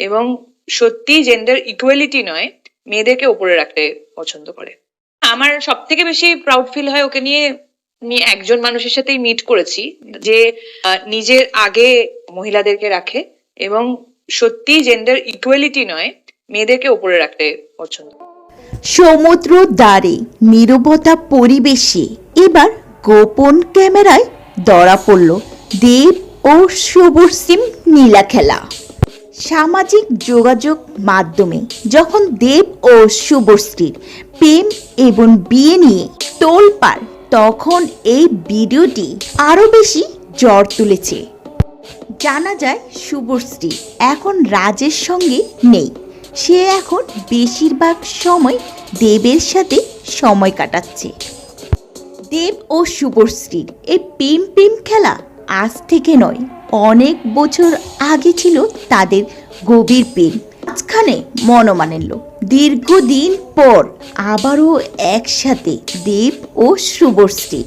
এবং সত্যি gender equality নয়, মেয়েদেরকে উপরে রাখতে পছন্দ করে। আমার সব থেকে বেশি প্রাউড ফিল হয় ওকে নিয়ে, আমি একজন মানুষের সাথেই মিট করেছি যে নিজের আগে মহিলাদেরকে রাখে এবং সত্যি জেন্ডার ইকুয়ালিটি নয়, মেয়েদেরকে উপরে রাখতে পছন্দ। সমুদ্র দ্বারে নীরবতা পরিবেশে এবার গোপন ক্যামেরায় ধরা পড়ল দেব ও শুভশ্রীর নীলা খেলা। সামাজিক যোগাযোগ মাধ্যমে যখন দেব ও শুভশ্রীর প্রেম এবং বিয়ে নিয়ে তোলপাড়, তখন এই ভিডিওটি আরও বেশি ঝড় তুলেছে। জানা যায় শুভশ্রী এখন রাজের সঙ্গে নেই, সে এখন বেশিরভাগ সময় দেবের সাথে সময় কাটাচ্ছে। দেব ও শুভশ্রীর এই প্রেম খেলা আজ থেকে নয়, অনেক বছর আগে ছিল তাদের গভীর প্রেম। মাঝখানে মনোমালিন্য, দীর্ঘদিন পর আবারও একসাথে দেব ও শুভশ্রী।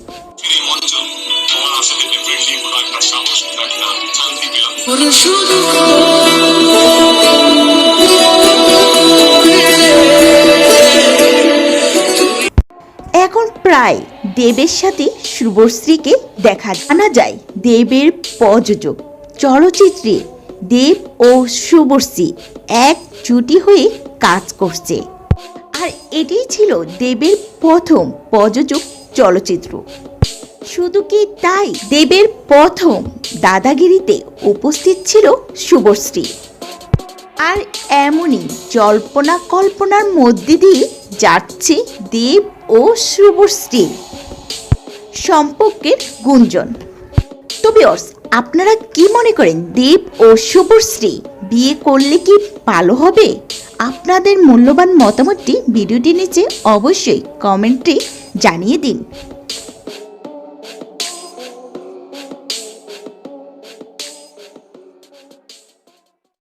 এখন প্রায় দেবের সাথে শুভশ্রীকে দেখা জানা যায় দেবের প্রযোজক চলচ্চিত্রে দেব ও শুভশ্রী এক জুটি হয়ে কাজ করছে। আর এটাই ছিল দেবের প্রথম প্রযোজক চলচ্চিত্র। শুধু কি তাই, দেবের প্রথম দাদাগিরিতে উপস্থিত ছিল শুভশ্রী। আর এমনই জল্পনা কল্পনার মধ্যে দিয়ে যাচ্ছে দেব ও শুভশ্রী সম্পর্কের গুঞ্জন। তো ভিউয়ার্স, আপনারা কি মনে করেন, দেব ও শুভশ্রী বিয়ে করলে কি ভালো হবে? আপনাদের মূল্যবান মতামতটি ভিডিওটির নিচে অবশ্যই কমেন্টে জানিয়ে দিন।